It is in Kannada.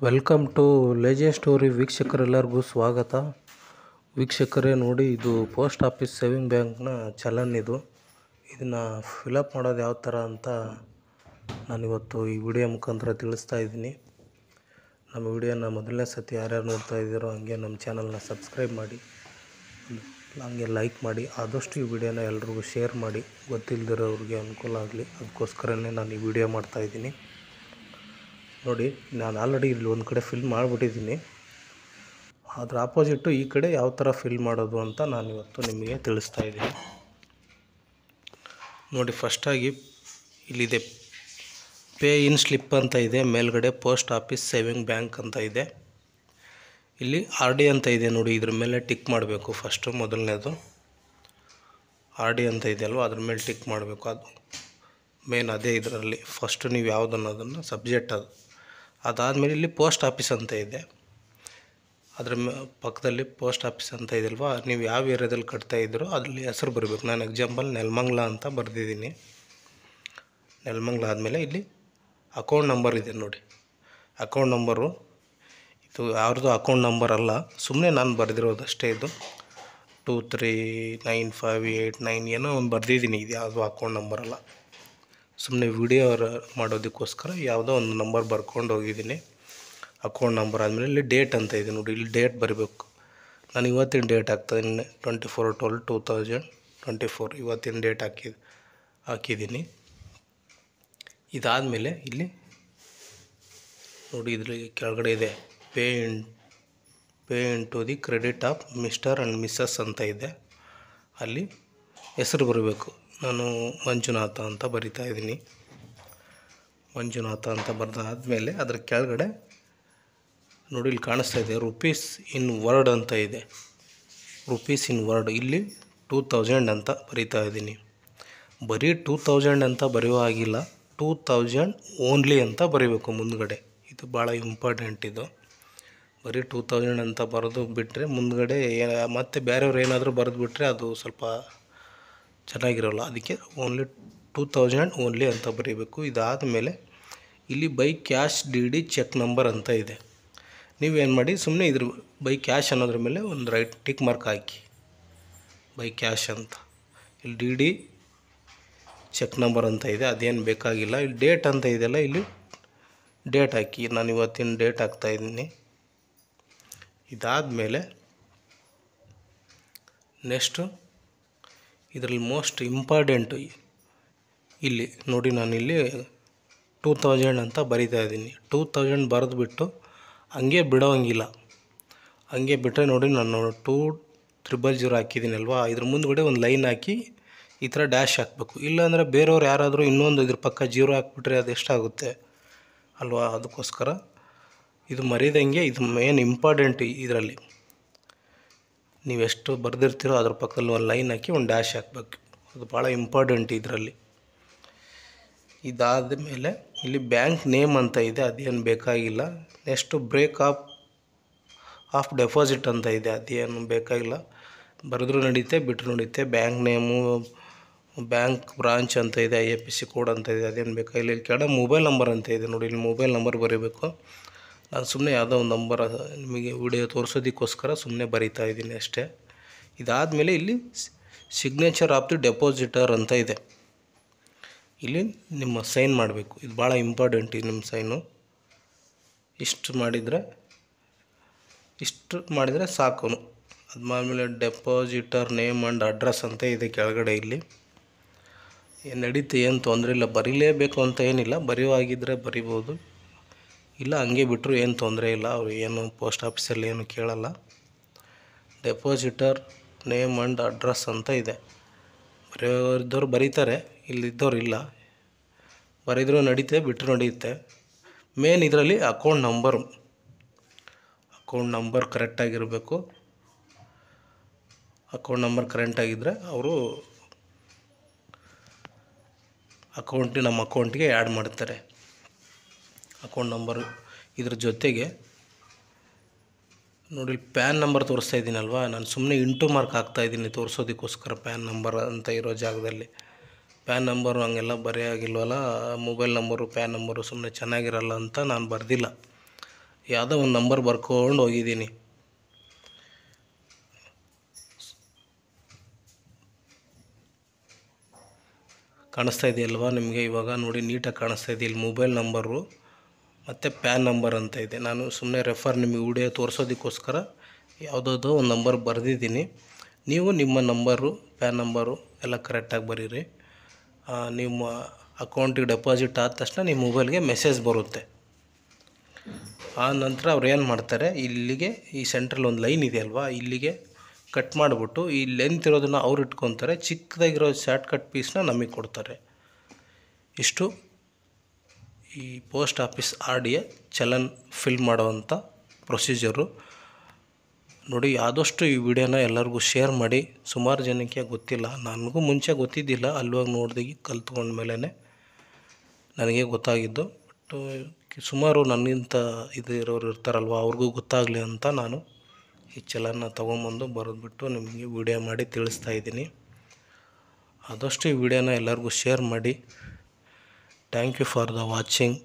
ವೆಲ್ಕಮ್ ಟು ಲೇಜೆ ಸ್ಟೋರಿ ವೀಕ್ಷಕರೆಲ್ಲರಿಗೂ ಸ್ವಾಗತ. ವೀಕ್ಷಕರೇ ನೋಡಿ, ಇದು ಪೋಸ್ಟ್ ಆಫೀಸ್ ಸೇವಿಂಗ್ ಬ್ಯಾಂಕ್ನ ಚಲನ್. ಇದನ್ನು ಫಿಲಪ್ ಮಾಡೋದು ಯಾವ ಥರ ಅಂತ ನಾನಿವತ್ತು ಈ ವಿಡಿಯೋ ಮುಖಾಂತರ ತಿಳಿಸ್ತಾ ಇದ್ದೀನಿ. ನಮ್ಮ ವಿಡಿಯೋನ ಮೊದಲನೇ ಸತಿ ಯಾರ್ಯಾರು ನೋಡ್ತಾ ಇದ್ದೀರೋ ಹಂಗೆ ನಮ್ಮ ಚಾನಲ್ನ ಸಬ್ಸ್ಕ್ರೈಬ್ ಮಾಡಿ, ಹಂಗೆ ಲೈಕ್ ಮಾಡಿ, ಆದಷ್ಟು ಈ ವಿಡಿಯೋನ ಎಲ್ರಿಗೂ ಶೇರ್ ಮಾಡಿ, ಗೊತ್ತಿಲ್ಲದಿರೋರಿಗೆ ಅನುಕೂಲ ಆಗಲಿ. ಅದಕ್ಕೋಸ್ಕರನೇ ನಾನು ಈ ವಿಡಿಯೋ ಮಾಡ್ತಾಯಿದ್ದೀನಿ. ನೋಡಿ, ನಾನು ಆಲ್ರೆಡಿ ಇಲ್ಲಿ ಒಂದು ಕಡೆ ಫಿಲ್ ಮಾಡಿಬಿಟ್ಟಿದ್ದೀನಿ. ಅದರ ಆಪೋಸಿಟ್ಟು ಈ ಕಡೆ ಯಾವ ಥರ ಫಿಲ್ ಮಾಡೋದು ಅಂತ ನಾನಿವತ್ತು ನಿಮಗೆ ತಿಳಿಸ್ತಾ ಇದ್ದೀನಿ. ನೋಡಿ, ಫಸ್ಟಾಗಿ ಇಲ್ಲಿದೆ ಪೇ ಇನ್ ಸ್ಲಿಪ್ ಅಂತ ಇದೆ, ಮೇಲ್ಗಡೆ ಪೋಸ್ಟ್ ಆಫೀಸ್ ಸೇವಿಂಗ್ ಬ್ಯಾಂಕ್ ಅಂತ ಇದೆ. ಇಲ್ಲಿ ಆರ್ ಡಿ ಅಂತ ಇದೆ ನೋಡಿ, ಇದ್ರ ಮೇಲೆ ಟಿಕ್ ಮಾಡಬೇಕು. ಫಸ್ಟು ಮೊದಲನೇದು ಆರ್ ಡಿ ಅಂತ ಇದೆ ಅಲ್ವ, ಅದ್ರ ಮೇಲೆ ಟಿಕ್ ಮಾಡಬೇಕು. ಅದು ಮೇನ್ ಅದೇ. ಇದರಲ್ಲಿ ಫಸ್ಟು ನೀವು ಯಾವುದು ಅನ್ನೋದನ್ನು ಸಬ್ಜೆಕ್ಟ್ ಅದಾದಮೇಲೆ ಇಲ್ಲಿ ಪೋಸ್ಟ್ ಆಫೀಸ್ ಅಂತ ಇದೆ, ಅದರ ಪಕ್ಕದಲ್ಲಿ ಪೋಸ್ಟ್ ಆಫೀಸ್ ಅಂತ ಇದೆಯಲ್ವ, ನೀವು ಯಾವ ಏರಿಯಾದಲ್ಲಿ ಕಟ್ತಾ ಇದ್ದೀರೋ ಅದರಲ್ಲಿ ಹೆಸರು ಬರಬೇಕು. ನಾನು ಎಕ್ಸಾಂಪಲ್ ನೆಲಮಂಗಲ ಅಂತ ಬರೆದಿದ್ದೀನಿ. ನೆಲಮಂಗಲ ಆದಮೇಲೆ ಇಲ್ಲಿ ಅಕೌಂಟ್ ನಂಬರ್ ಇದೆ ನೋಡಿ. ಅಕೌಂಟ್ ನಂಬರು ಇದು ಯಾರ್ದು ಅಕೌಂಟ್ ನಂಬರ್ ಅಲ್ಲ, ಸುಮ್ಮನೆ ನಾನು ಬರೆದಿರೋದಷ್ಟೇ. ಇದು 239589 ಏನೋ ಒಂದು ಬರೆದಿದ್ದೀನಿ. ಇದು ಯಾವುದೋ ಅಕೌಂಟ್ ನಂಬರ್ ಅಲ್ಲ, ಸುಮ್ಮನೆ ವಿಡಿಯೋ ಮಾಡೋದಕ್ಕೋಸ್ಕರ ಯಾವುದೋ ಒಂದು ನಂಬರ್ ಬರ್ಕೊಂಡು ಹೋಗಿದ್ದೀನಿ. ಅಕೌಂಟ್ ನಂಬರ್ ಆದಮೇಲೆ ಇಲ್ಲಿ ಡೇಟ್ ಅಂತ ಇದೆ ನೋಡಿ, ಇಲ್ಲಿ ಡೇಟ್ ಬರಬೇಕು. ನಾನು ಇವತ್ತಿನ ಡೇಟ್ ಹಾಕ್ತಾಯಿದ್ದೀನಿ, 24/12/2024 ಇವತ್ತಿನ ಡೇಟ್ ಹಾಕಿದ್ದೀನಿ. ಇದಾದಮೇಲೆ ಇಲ್ಲಿ ನೋಡಿ, ಇದರಲ್ಲಿ ಕೆಳಗಡೆ ಇದೆ pay into the credit of mister and missus ಅಂತ ಇದೆ. ಅಲ್ಲಿ ಹೆಸರು ಬರಬೇಕು. ನಾನು ಮಂಜುನಾಥ ಅಂತ ಬರಿತಾ ಇದ್ದೀನಿ. ಮಂಜುನಾಥ ಅಂತ ಬರೆದಾದ್ಮೇಲೆ ಅದರ ಕೆಳಗಡೆ ನೋಡಿ, ಇಲ್ಲಿ ಕಾಣಿಸ್ತಾ ಇದೆ ರುಪೀಸ್ ಇನ್ ವರ್ಡ್ ಅಂತ ಇದೆ. ರುಪೀಸ್ ಇನ್ ವರ್ಡ್ ಇಲ್ಲಿ 2000 ಅಂತ ಬರಿತಾ ಇದ್ದೀನಿ. ಬರೀ 2000 ಅಂತ ಬರೆಯೋ ಆಗಿಲ್ಲ, 2000 ಓನ್ಲಿ ಅಂತ ಬರೀಬೇಕು ಮುಂದ್ಗಡೆ. ಇದು ಭಾಳ ಇಂಪಾರ್ಟೆಂಟ್. ಇದು ಬರೀ 2000 ಅಂತ ಬರೆದು ಬಿಟ್ಟರೆ ಮುಂದ್ಗಡೆ ಮತ್ತೆ ಬೇರೆಯವ್ರು ಏನಾದರೂ ಬರೆದುಬಿಟ್ರೆ ಅದು ಸ್ವಲ್ಪ ಚೆನ್ನಾಗಿರೋಲ್ಲ. ಅದಕ್ಕೆ ಓನ್ಲಿ 2000 ಓನ್ಲಿ ಅಂತ ಬರೀಬೇಕು. ಇದಾದಮೇಲೆ ಇಲ್ಲಿ by cash D cheque number ಅಂತ ಇದೆ. ನೀವೇನು ಮಾಡಿ, ಸುಮ್ಮನೆ ಇದ್ರ ಬೈ ಕ್ಯಾಶ್ ಅನ್ನೋದ್ರ ಮೇಲೆ ಒಂದು right tick mark hockey, by cash ಅಂತ. ಇಲ್ಲಿ ಡಿ ಚೆಕ್ ನಂಬರ್ ಅಂತ ಇದೆ, ಅದೇನು ಬೇಕಾಗಿಲ್ಲ. ಇಲ್ಲಿ ಡೇಟ್ ಅಂತ ಇದೆಯಲ್ಲ, ಇಲ್ಲಿ ಡೇಟ್ ಹಾಕಿ. ನಾನು ಇವತ್ತಿನ ಡೇಟ್ ಹಾಕ್ತಾಯಿದ್ದೀನಿ. ಇದಾದಮೇಲೆ ನೆಕ್ಸ್ಟು ಇದರಲ್ಲಿ ಮೋಸ್ಟ್ ಇಂಪಾರ್ಟೆಂಟು ಇಲ್ಲಿ ನೋಡಿ, ನಾನಿಲ್ಲಿ 2000 ಅಂತ ಬರಿತಾ ಇದ್ದೀನಿ. 2000 ಬರೆದುಬಿಟ್ಟು ಹಂಗೆ ಬಿಡೋಂಗಿಲ್ಲ. ಹಂಗೆ ಬಿಟ್ಟರೆ ನೋಡಿ, ನಾನು 2000 ಹಾಕಿದ್ದೀನಿ ಅಲ್ವಾ, ಇದ್ರ ಮುಂದ್ಗಡೆ ಒಂದು ಲೈನ್ ಹಾಕಿ ಈ ಥರ ಡ್ಯಾಶ್ ಹಾಕಬೇಕು. ಇಲ್ಲಾಂದರೆ ಬೇರೆಯವ್ರು ಯಾರಾದರೂ ಇನ್ನೊಂದು ಇದ್ರ ಪಕ್ಕ 0 ಹಾಕ್ಬಿಟ್ರೆ ಅದು ಎಷ್ಟಾಗುತ್ತೆ ಅಲ್ವಾ. ಅದಕ್ಕೋಸ್ಕರ ಇದು ಮರೀದಂಗೆ, ಇದು ಮೇನ್ ಇಂಪಾರ್ಟೆಂಟ್. ಇದರಲ್ಲಿ ನೀವೆಷ್ಟು ಬರೆದಿರ್ತೀರೋ ಅದ್ರ ಪಕ್ಕದಲ್ಲಿ ಒಂದು ಲೈನ್ ಹಾಕಿ ಒಂದು ಡ್ಯಾಶ್ ಹಾಕಬೇಕು. ಅದು ಭಾಳ ಇಂಪಾರ್ಟೆಂಟ್ ಇದರಲ್ಲಿ. ಇದಾದ ಮೇಲೆ ಇಲ್ಲಿ ಬ್ಯಾಂಕ್ ನೇಮ್ ಅಂತ ಇದೆ, ಅದೇನು ಬೇಕಾಗಿಲ್ಲ. ನೆಕ್ಸ್ಟು ಬ್ರೇಕ್ ಆಫ್ ಡೆಪಾಸಿಟ್ ಅಂತ ಇದೆ, ಅದೇನು ಬೇಕಾಗಿಲ್ಲ. ಬರೆದ್ರೂ ನಡೀತೆ, ಬಿಟ್ಟರು ನಡೀತೆ. ಬ್ಯಾಂಕ್ ನೇಮು, ಬ್ಯಾಂಕ್ ಬ್ರಾಂಚ್ ಅಂತ ಇದೆ, IFSC ಕೋಡ್ ಅಂತ ಇದೆ, ಅದೇನು ಬೇಕಾಗಿಲ್ಲ. ಇಲ್ಲಿ ಕೆಳಗಡೆ ಮೊಬೈಲ್ ನಂಬರ್ ಅಂತ ಇದೆ ನೋಡಿ, ಇಲ್ಲಿ ಮೊಬೈಲ್ ನಂಬರ್ ಬರೀಬೇಕು. ನಾನು ಸುಮ್ಮನೆ ಯಾವುದೋ ಒಂದು ನಂಬರ್ ನಿಮಗೆ ವಿಡಿಯೋ ತೋರಿಸೋದಕ್ಕೋಸ್ಕರ ಸುಮ್ಮನೆ ಬರಿತಾ ಇದ್ದೀನಿ ಅಷ್ಟೇ. ಇದಾದಮೇಲೆ ಇಲ್ಲಿ ಸಿಗ್ನೇಚರ್ ಆಫ್ ದಿ ಡೆಪಾಸಿಟರ್ ಅಂತ ಇದೆ. ಇಲ್ಲಿ ನಿಮ್ಮ ಸೈನ್ ಮಾಡಬೇಕು. ಇದು ಭಾಳ ಇಂಪಾರ್ಟೆಂಟ್, ನಿಮ್ಮ ಸೈನು. ಇಷ್ಟು ಮಾಡಿದರೆ ಸಾಕು. ಅದಾದಮೇಲೆ ಡೆಪಾಸಿಟರ್ ನೇಮ್ ಆ್ಯಂಡ್ ಅಡ್ರೆಸ್ ಅಂತ ಇದೆ ಕೆಳಗಡೆ. ಇಲ್ಲಿ ಏನು ನಡೀತೆ, ಏನು ತೊಂದರೆ ಇಲ್ಲ. ಬರೀಲೇಬೇಕು ಅಂತ ಏನಿಲ್ಲ, ಬರೆಯುವಾಗಿದ್ದರೆ ಬರಿಬೋದು, ಇಲ್ಲ ಹಂಗೆ ಬಿಟ್ಟರು ಏನು ತೊಂದರೆ ಇಲ್ಲ. ಅವರು ಏನು ಪೋಸ್ಟ್ ಆಫೀಸಲ್ಲಿ ಏನು ಕೇಳಲ್ಲ. ಡೆಪಾಸಿಟರ್ ನೇಮ್ ಆ್ಯಂಡ್ ಅಡ್ರೆಸ್ ಅಂತ ಇದೆ. ಬರೆಯೋರಿದ್ದವ್ರು ಬರೀತಾರೆ, ಇಲ್ಲಿದ್ದವ್ರು ಇಲ್ಲ. ಬರೆದರೂ ನಡೀತೆ, ಬಿಟ್ಟರು ನಡೆಯುತ್ತೆ. ಮೇನ್ ಇದರಲ್ಲಿ ಅಕೌಂಟ್ ನಂಬರ್ ಕರೆಕ್ಟಾಗಿರಬೇಕು. ಅಕೌಂಟ್ ನಂಬರ್ ಕರೆಕ್ಟಾಗಿದ್ದರೆ ಅವರು ನಮ್ಮ ಅಕೌಂಟ್ಗೆ ಆ್ಯಡ್ ಮಾಡ್ತಾರೆ. ಅಕೌಂಟ್ ನಂಬರು ಇದ್ರ ಜೊತೆಗೆ ನೋಡಿ, ಪ್ಯಾನ್ ನಂಬರ್ ತೋರಿಸ್ತಾ ಇದ್ದೀನಲ್ವ, ನಾನು ಸುಮ್ಮನೆ ಇಂಟು ಮಾರ್ಕ್ ಹಾಕ್ತಾಯಿದ್ದೀನಿ ತೋರಿಸೋದಕ್ಕೋಸ್ಕರ. ಪ್ಯಾನ್ ನಂಬರ್ ಅಂತ ಇರೋ ಜಾಗದಲ್ಲಿ ಪ್ಯಾನ್ ನಂಬರು ಹಂಗೆಲ್ಲ ಬರೆಯಾಗಿಲ್ವಲ್ಲ. ಮೊಬೈಲ್ ನಂಬರು, ಪ್ಯಾನ್ ನಂಬರು ಸುಮ್ಮನೆ ಚೆನ್ನಾಗಿರಲ್ಲ ಅಂತ ನಾನು ಬರೆದಿಲ್ಲ. ಯಾವುದೋ ಒಂದು ನಂಬರ್ ಬರ್ಕೊಂಡು ಹೋಗಿದ್ದೀನಿ. ಕಾಣಿಸ್ತಾ ಇದೆಯಲ್ವಾ ನಿಮಗೆ? ಇವಾಗ ನೋಡಿ ನೀಟಾಗಿ ಕಾಣಿಸ್ತಾ ಇದೆ. ಇಲ್ಲಿ ಮೊಬೈಲ್ ನಂಬರು ಮತ್ತು ಪ್ಯಾನ್ ನಂಬರ್ ಅಂತ ಇದೆ. ನಾನು ಸುಮ್ಮನೆ ನಿಮಗೆ ವಿಡಿಯೋ ತೋರಿಸೋದಕ್ಕೋಸ್ಕರ ಯಾವುದಾದ್ರೂ ಒಂದು ನಂಬರ್ ಬರೆದಿದ್ದೀನಿ. ನೀವು ನಿಮ್ಮ ನಂಬರು, ಪ್ಯಾನ್ ನಂಬರು ಎಲ್ಲ ಕರೆಕ್ಟಾಗಿ ಬರೀರಿ. ನಿಮ್ಮ ಅಕೌಂಟಿಗೆ ಡೆಪಾಸಿಟ್ ಆದ ತಕ್ಷಣ ನಿಮ್ಮ ಮೊಬೈಲ್ಗೆ ಮೆಸೇಜ್ ಬರುತ್ತೆ. ಆ ನಂತರ ಅವ್ರು ಏನು ಮಾಡ್ತಾರೆ, ಇಲ್ಲಿಗೆ ಈ ಸೆಂಟ್ರಲ್ಲಿ ಒಂದು ಲೈನ್ ಇದೆಯಲ್ವಾ, ಇಲ್ಲಿಗೆ ಕಟ್ ಮಾಡಿಬಿಟ್ಟು ಈ ಲೆಂತ್ ಇರೋದನ್ನು ಅವ್ರು ಇಟ್ಕೊತಾರೆ, ಚಿಕ್ಕದಾಗಿರೋ ಶಾರ್ಟ್ಕಟ್ ಪೀಸ್ನ ನಮಗೆ ಕೊಡ್ತಾರೆ. ಇಷ್ಟು ಈ post office RDA challan fill ಮಾಡೋವಂಥ ಪ್ರೊಸೀಜರು. ನೋಡಿ, ಆದಷ್ಟು ಈ ವಿಡಿಯೋನ ಎಲ್ಲರಿಗೂ ಶೇರ್ ಮಾಡಿ. ಸುಮಾರು ಜನಕ್ಕೆ ಗೊತ್ತಿಲ್ಲ, ನನಗೂ ಮುಂಚೆ ಗೊತ್ತಿದ್ದಿಲ್ಲ, ಅಲ್ಲೋಗಿ ನೋಡಿದಾಗ ಕಲ್ತ್ಕೊಂಡ ಮೇಲೆ ನನಗೆ ಗೊತ್ತಾಗಿದ್ದು. ಬಟ್ ಸುಮಾರು ನನ್ನಿಂತ ಇದು ಇರೋರು ಇರ್ತಾರಲ್ವ, ಅವ್ರಿಗೂ ಗೊತ್ತಾಗಲಿ ಅಂತ ನಾನು ಈ ಚಲನ್ನ ತೊಗೊಂಬಂದು ಬರೆದ್ಬಿಟ್ಟು ನಿಮಗೆ ವಿಡಿಯೋ ಮಾಡಿ ತಿಳಿಸ್ತಾ ಇದ್ದೀನಿ. ಆದಷ್ಟು ಈ ವಿಡಿಯೋನ ಎಲ್ಲರಿಗೂ ಶೇರ್ ಮಾಡಿ. Thank you for the watching.